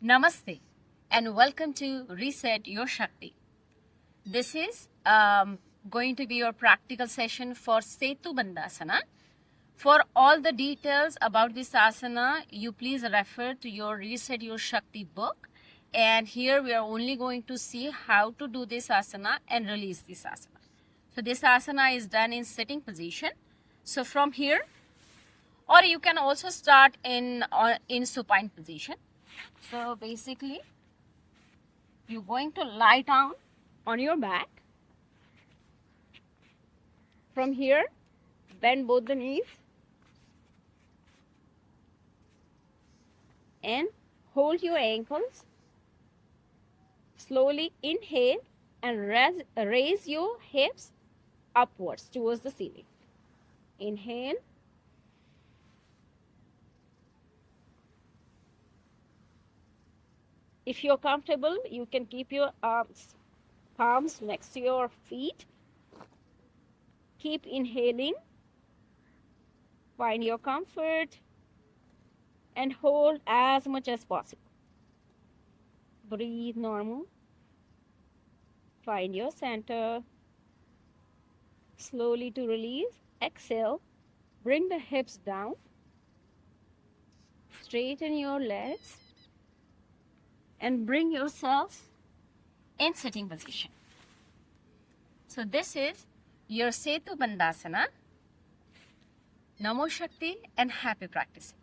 Namaste and welcome to Reset Your Shakti. This is going to be your practical session for Setu Bandhasana. For all the details about this asana, you please refer to your Reset Your Shakti book. And here we are only going to see how to do this asana and release this asana. So this asana is done in sitting position. So from here, or you can also start in supine position. So basically, you're going to lie down on your back. From here, bend both the knees and hold your ankles. Slowly inhale and raise your hips upwards towards the ceiling. Inhale. If you're comfortable, you can keep your palms next to your feet. Keep inhaling. Find your comfort and hold as much as possible. Breathe normal. Find your center. Slowly to release. Exhale. Bring the hips down. Straighten your legs. And bring yourself in sitting position. So this is your Setu Bandhasana. Namo Shakti and happy practicing.